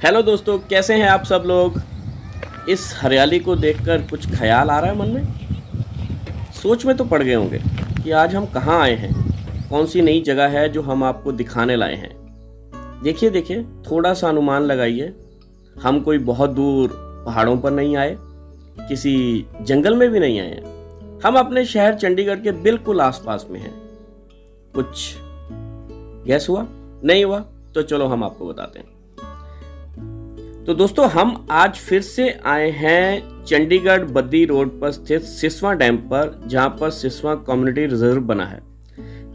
Hello दोस्तों, कैसे हैं आप सब लोग। इस हरियाली को देखकर कुछ ख्याल आ रहा है मन में। सोच में तो पड़ गए होंगे कि आज हम कहाँ आए हैं, कौन सी नई जगह है जो हम आपको दिखाने लाए हैं। देखिए देखिए, थोड़ा सा अनुमान लगाइए। हम कोई बहुत दूर पहाड़ों पर नहीं आए, किसी जंगल में भी नहीं आए हैं। हम अपने शहर चंडीगढ़ के बिल्कुल आसपास में हैं। कुछ गैस हुआ? नहीं हुआ तो चलो हम आपको बताते हैं। तो दोस्तों, हम आज फिर से आए हैं चंडीगढ़ बद्दी रोड पर स्थित सिसवा डैम पर, जहां पर सिसवा कम्युनिटी रिजर्व बना है।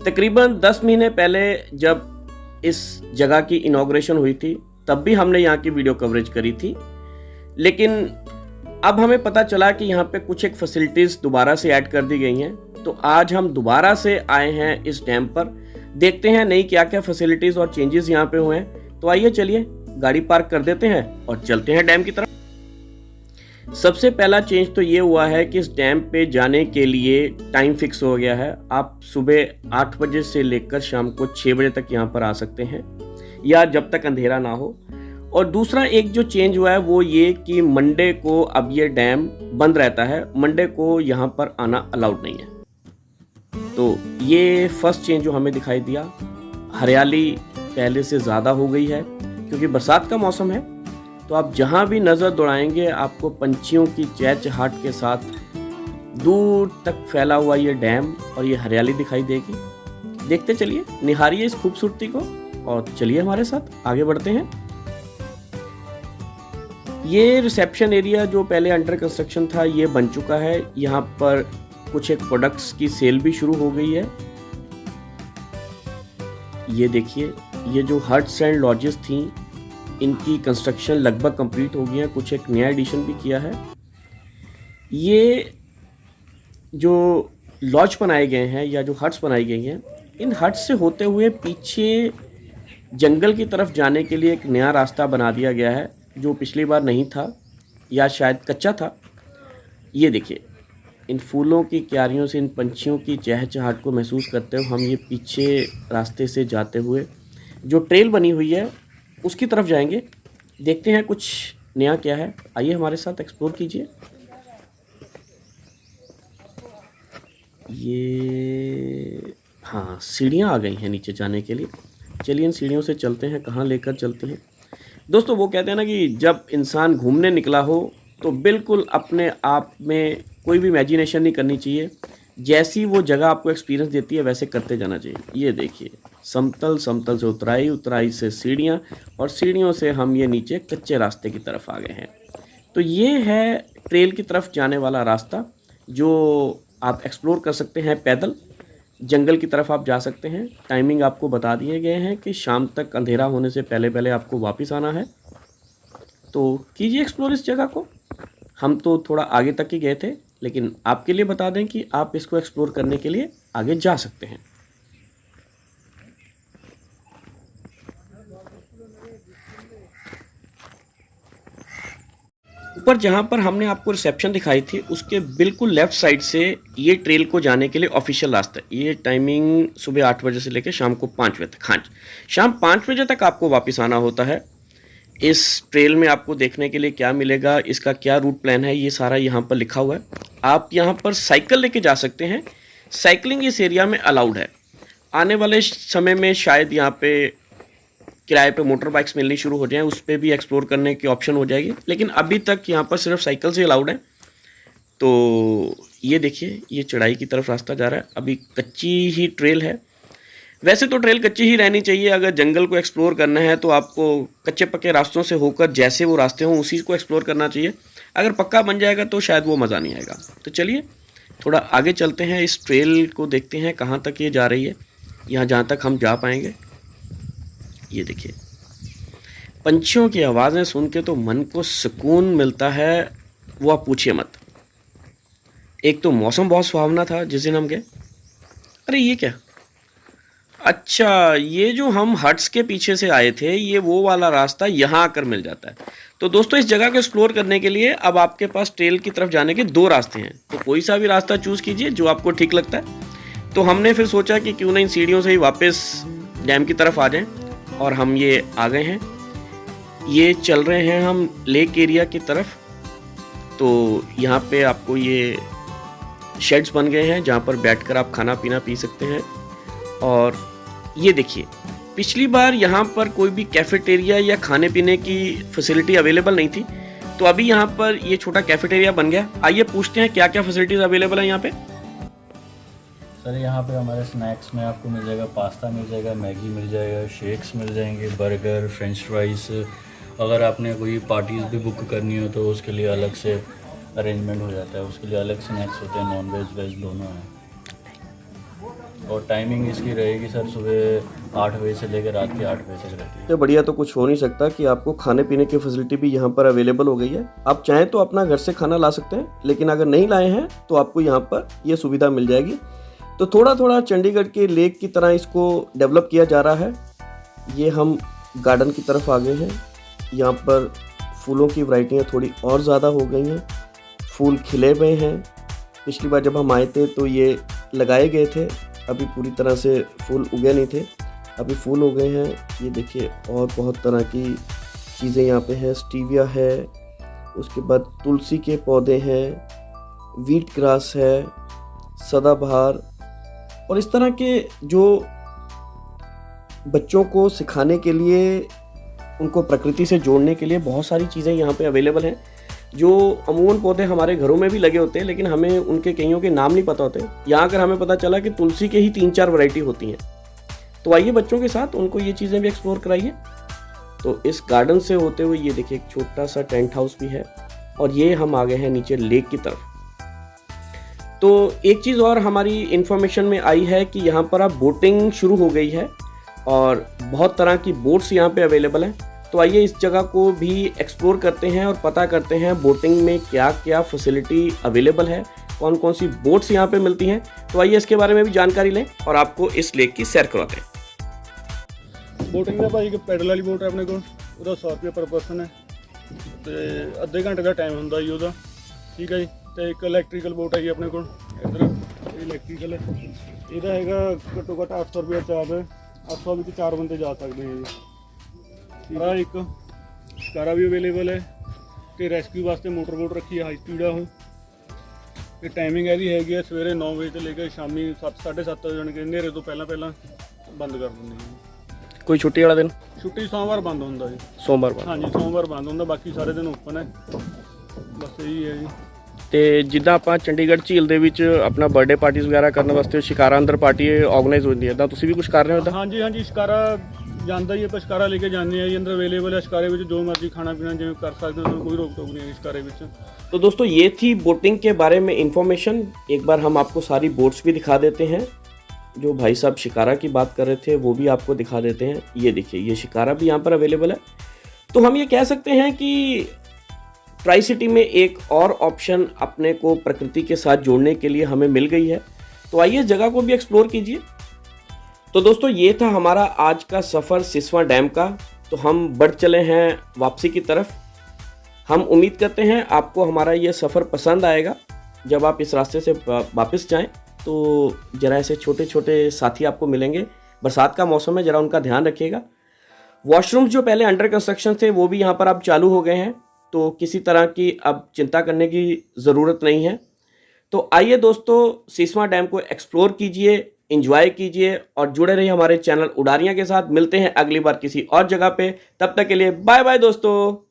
तकरीबन 10 महीने पहले जब इस जगह की इनॉग्रेशन हुई थी, तब भी हमने यहाँ की वीडियो कवरेज करी थी। लेकिन अब हमें पता चला कि यहाँ पे कुछ एक फैसिलिटीज दोबारा से ऐड कर दी गई हैं। तो आज हम दोबारा से आए हैं इस डैम पर, देखते हैं नई क्या क्या फैसिलिटीज और चेंजेस यहाँ पे हुए हैं। तो आइए चलिए गाड़ी पार्क कर देते हैं और चलते हैं डैम की तरफ। सबसे पहला चेंज तो ये हुआ है कि इस डैम पे जाने के लिए टाइम फिक्स हो गया है। आप सुबह 8 बजे से लेकर शाम को 6 बजे तक यहाँ पर आ सकते हैं, या जब तक अंधेरा ना हो। और दूसरा एक जो चेंज हुआ है वो ये कि मंडे को अब ये डैम बंद रहता है। मंडे को यहाँ पर आना अलाउड नहीं है। तो ये फर्स्ट चेंज जो हमें दिखाई दिया। हरियाली पहले से ज़्यादा हो गई है क्योंकि बरसात का मौसम है। तो आप जहाँ भी नज़र दौड़ाएंगे आपको पंछियों की चहचहाट के साथ दूर तक फैला हुआ ये डैम और ये हरियाली दिखाई देगी। देखते चलिए, निहारिए इस खूबसूरती को और चलिए हमारे साथ आगे बढ़ते हैं। ये रिसेप्शन एरिया जो पहले अंडर कंस्ट्रक्शन था, ये बन चुका है। यहाँ पर कुछ एक प्रोडक्ट्स की सेल भी शुरू हो गई है। ये देखिए, ये जो हट्स एंड लॉजेस थी, इनकी कंस्ट्रक्शन लगभग कंप्लीट हो गई है। कुछ एक नया एडिशन भी किया है। ये जो लॉज बनाए गए हैं या जो हट्स बनाई गई हैं, इन हट्स से होते हुए पीछे जंगल की तरफ जाने के लिए एक नया रास्ता बना दिया गया है, जो पिछली बार नहीं था या शायद कच्चा था। ये देखिए, इन फूलों की क्यारियों से इन पंछियों की चहचहाट को महसूस करते हुए हम ये पीछे रास्ते से जाते हुए जो ट्रेल बनी हुई है उसकी तरफ जाएंगे। देखते हैं कुछ नया क्या है। आइए हमारे साथ एक्सप्लोर कीजिए। ये हाँ, सीढ़ियाँ आ गई हैं नीचे जाने के लिए। चलिए इन सीढ़ियों से चलते हैं, कहाँ लेकर चलते हैं। दोस्तों, वो कहते हैं ना कि जब इंसान घूमने निकला हो तो बिल्कुल अपने आप में कोई भी इमेजिनेशन नहीं करनी चाहिए। जैसी वो जगह आपको एक्सपीरियंस देती है वैसे करते जाना चाहिए। ये देखिए, समतल समतल से उतराई, उतराई से सीढ़ियाँ, और सीढ़ियों से हम ये नीचे कच्चे रास्ते की तरफ आ गए हैं। तो ये है ट्रेल की तरफ जाने वाला रास्ता, जो आप एक्सप्लोर कर सकते हैं पैदल। जंगल की तरफ आप जा सकते हैं। टाइमिंग आपको बता दिए गए हैं कि शाम तक अंधेरा होने से पहले पहले आपको वापस आना है। तो कीजिए एक्सप्लोर इस जगह को। हम तो थोड़ा आगे तक ही गए थे, लेकिन आपके लिए बता दें कि आप इसको एक्सप्लोर करने के लिए आगे जा सकते हैं। ऊपर जहां पर हमने आपको रिसेप्शन दिखाई थी, उसके बिल्कुल लेफ्ट साइड से ये ट्रेल को जाने के लिए ऑफिशियल रास्ता है। ये टाइमिंग सुबह 8 बजे से लेकर शाम को 5 बजे तक। हाँ, शाम 5 बजे तक आपको वापस आना होता है। इस ट्रेल में आपको देखने के लिए क्या मिलेगा, इसका क्या रूट प्लान है, ये सारा यहाँ पर लिखा हुआ है। आप यहाँ पर साइकिल लेके जा सकते हैं। साइकिलिंग इस एरिया में अलाउड है। आने वाले समय में शायद यहाँ पे किराए पे मोटर बाइक्स मिलनी शुरू हो जाएं, उस पर भी एक्सप्लोर करने की ऑप्शन हो जाएगी। लेकिन अभी तक यहाँ पर सिर्फ साइकिल से अलाउड है। तो ये देखिए, ये चढ़ाई की तरफ रास्ता जा रहा है। अभी कच्ची ही ट्रेल है। वैसे तो ट्रेल कच्ची ही रहनी चाहिए। अगर जंगल को एक्सप्लोर करना है तो आपको कच्चे पक्के रास्तों से होकर जैसे वो रास्ते हों उसी को एक्सप्लोर करना चाहिए। अगर पक्का बन जाएगा तो शायद वो मज़ा नहीं आएगा। तो चलिए थोड़ा आगे चलते हैं, इस ट्रेल को देखते हैं कहाँ तक ये जा रही है, यहाँ जहाँ तक हम जा पाएंगे। ये देखिए, पंछियों की आवाज़ें सुन के तो मन को सुकून मिलता है, वो आप पूछिए मत। एक तो मौसम बहुत सुहावना था जिस दिन हम गए। अरे ये क्या, अच्छा, ये जो हम हट्स के पीछे से आए थे, ये वो वाला रास्ता यहाँ आकर मिल जाता है। तो दोस्तों, इस जगह को एक्सप्लोर करने के लिए अब आपके पास ट्रेल की तरफ जाने के 2 रास्ते हैं। तो कोई सा भी रास्ता चूज़ कीजिए जो आपको ठीक लगता है। तो हमने फिर सोचा कि क्यों ना इन सीढ़ियों से ही वापस डैम की तरफ आ जाएं, और हम ये आ गए हैं। ये चल रहे हैं हम लेक एरिया की तरफ। तो यहाँ पे आपको ये शेड्स बन गए हैं जहाँ पर बैठकर आप खाना पीना पी सकते हैं। और ये देखिए, पिछली बार यहाँ पर कोई भी कैफेटेरिया या खाने पीने की फैसिलिटी अवेलेबल नहीं थी, तो अभी यहाँ पर ये छोटा कैफेटेरिया बन गया। आइए पूछते हैं क्या क्या फैसिलिटीज़ अवेलेबल है यहाँ पे। सर यहाँ पे हमारे स्नैक्स में आपको मिल जाएगा, पास्ता मिल जाएगा, मैगी मिल जाएगा, शेक्स मिल जाएंगे, बर्गर, फ्रेंच फ्राइज़। अगर आपने कोई पार्टीज़ भी बुक करनी हो तो उसके लिए अलग से अरेंजमेंट हो जाता है, उसके लिए अलग स्नैक्स होते हैं, नॉन वेज वेज दोनों हैं। और टाइमिंग इसकी रहेगी सर सुबह 8 बजे से लेकर रात के 8 बजे तक रहती है। तो बढ़िया तो कुछ हो नहीं सकता कि आपको खाने पीने की फैसिलिटी भी यहाँ पर अवेलेबल हो गई है। आप चाहें तो अपना घर से खाना ला सकते हैं, लेकिन अगर नहीं लाए हैं तो आपको यहाँ पर ये सुविधा मिल जाएगी। तो थोड़ा थोड़ा चंडीगढ़ के लेक की तरह इसको डेवलप किया जा रहा है। ये हम गार्डन की तरफ आ गए हैं। यहाँ पर फूलों की वैरायटियाँ थोड़ी और ज़्यादा हो गई हैं, फूल खिले हुए हैं। पिछली बार जब हम आए थे तो ये लगाए गए थे, अभी पूरी तरह से फूल उगे नहीं थे, अभी फूल हो गए हैं। ये देखिए, और बहुत तरह की चीज़ें यहाँ पे हैं। स्टीविया है, उसके बाद तुलसी के पौधे हैं, वीट ग्रास है, सदाबहार, और इस तरह के जो बच्चों को सिखाने के लिए, उनको प्रकृति से जोड़ने के लिए बहुत सारी चीज़ें यहाँ पे अवेलेबल हैं। जो अमूमन पौधे हमारे घरों में भी लगे होते हैं, लेकिन हमें उनके कईयों के नाम नहीं पता होते। यहाँ अगर हमें पता चला कि तुलसी के ही 3-4 वैरायटी होती हैं, तो आइए बच्चों के साथ उनको ये चीज़ें भी एक्सप्लोर कराइए। तो इस गार्डन से होते हुए ये देखिए एक छोटा सा टेंट हाउस भी है, और ये हम आ गए हैं नीचे लेक की तरफ। तो एक चीज़ और हमारी इन्फॉर्मेशन में आई है कि यहाँ पर अब बोटिंग शुरू हो गई है, और बहुत तरह की बोट्स यहाँ पे अवेलेबल हैं। तो आइए इस जगह को भी एक्सप्लोर करते हैं और पता करते हैं बोटिंग में क्या क्या फैसिलिटी अवेलेबल है, कौन कौन सी बोट्स यहाँ पे मिलती हैं। तो आइए इसके बारे में भी जानकारी लें और आपको इस लेक की सैर करवाते हैं। बोटिंग का भाई पैडल वाली बोट है अपने को, 100 रुपये पर पर्सन है, तो आधे घंटे का टाइम होंगे जी वह, ठीक है जी। तो एक इलैक्ट्रिकल बोट है जी अपने को, इधर इलैक्ट्रिकल है, ਇਹਦਾ ਹੈਗਾ ਘੱਟੋ ਘੱਟ 800 रुपये चार्ज है। 800 ਵਿੱਚ 4 ਬੰਦੇ ਜਾ ਸਕਦੇ हैं जी। ਆ ਇੱਕ ਸ਼ਿਕਾਰਾ ਵੀ ਅਵੇਲੇਬਲ ਹੈ, ਤੇ ਰੈਸਕਿਊ ਵਾਸਤੇ ਮੋਟਰ ਬੋਟ ਰੱਖੀ ਹੈ, ਹਾਈ ਸਪੀਡ ਆ ਉਹ। ਤੇ ਟਾਈਮਿੰਗ ਇਹਦੀ ਹੈਗੀ ਹੈ ਸਵੇਰੇ 9 ਵਜੇ ਤੋਂ ਲੈ ਕੇ ਸ਼ਾਮੀ 7-7:30 ਵਜੇ, ਜਾਣੀ ਕਿ ਹਨੇਰੇ ਤੋਂ ਪਹਿਲਾਂ ਬੰਦ ਕਰ ਦਿੰਦੇ ਜੀ। ਕੋਈ ਛੁੱਟੀ ਵਾਲਾ ਦਿਨ? ਛੁੱਟੀ ਸੋਮਵਾਰ ਬੰਦ ਹੁੰਦਾ ਜੀ। ਸੋਮਵਾਰ ਬੰਦ? ਹਾਂਜੀ ਸੋਮਵਾਰ ਬੰਦ ਹੁੰਦਾ, ਬਾਕੀ ਸਾਰੇ ਦਿਨ ਓਪਨ ਹੈ। ਬਸ ਇਹੀ ਹੈ ਜੀ। ਤੇ ਜਿੱਦਾਂ ਆਪਾਂ ਚੰਡੀਗੜ੍ਹ ਝੀਲ ਦੇ ਵਿੱਚ ਆਪਣਾ ਬਰਥਡੇ ਪਾਰਟੀਜ਼ ਵਗੈਰਾ ਕਰਨ ਵਾਸਤੇ ਸ਼ਿਕਾਰਾ ਅੰਦਰ ਪਾਰਟੀ ਆਰਗੇਨਾਈਜ਼ ਹੁੰਦੀ ਹੈ, ਤਾਂ ਤੁਸੀਂ ਵੀ ਕੁਝ ਕਰ ਰਹੇ ਹੋ? ਹਾਂਜੀ ਹਾਂਜੀ, ਸ਼ਿਕਾਰਾ ਜਾਂਦਾ ਹੀ ਆਪਾਂ ਸ਼ਿਕਾਰਾ ਲੈ ਕੇ ਜਾਂਦੇ ਆ ਜੀ, ਅੰਦਰ अवेलेबल है। शिकारे ਵਿੱਚ जो मर्जी खाना पीना जिਵੇਂ कर सकते हो, कोई रोक टोक नहीं है शिकारे ਵਿੱਚ। तो दोस्तों ये थी बोटिंग के बारे में इंफॉर्मेशन। एक बार हम आपको सारी बोट्स भी दिखा देते हैं। जो भाई साहब शिकारा की बात कर रहे थे वो भी आपको दिखा देते हैं। ये देखिए, ये शिकारा भी यहाँ पर अवेलेबल है। तो हम ये कह सकते हैं कि ट्राई सिटी में एक और ऑप्शन अपने को प्रकृति के साथ जोड़ने के लिए हमें मिल गई है। तो आइए इस जगह को भी एक्सप्लोर कीजिए। तो दोस्तों ये था हमारा आज का सफ़र सिसवा डैम का। तो हम बढ़ चले हैं वापसी की तरफ। हम उम्मीद करते हैं आपको हमारा ये सफ़र पसंद आएगा। जब आप इस रास्ते से वापस जाएं तो ज़रा ऐसे छोटे छोटे साथी आपको मिलेंगे। बरसात का मौसम है, ज़रा उनका ध्यान रखिएगा। वॉशरूम्स जो पहले अंडर कंस्ट्रक्शन थे वो भी यहाँ पर अब चालू हो गए हैं, तो किसी तरह की अब चिंता करने की ज़रूरत नहीं है। तो आइए दोस्तों, सिसवा डैम को एक्सप्लोर कीजिए, एंजॉय कीजिए और जुड़े रहिए हमारे चैनल उड़ारियाँ के साथ। मिलते हैं अगली बार किसी और जगह पे। तब तक के लिए बाय बाय दोस्तों।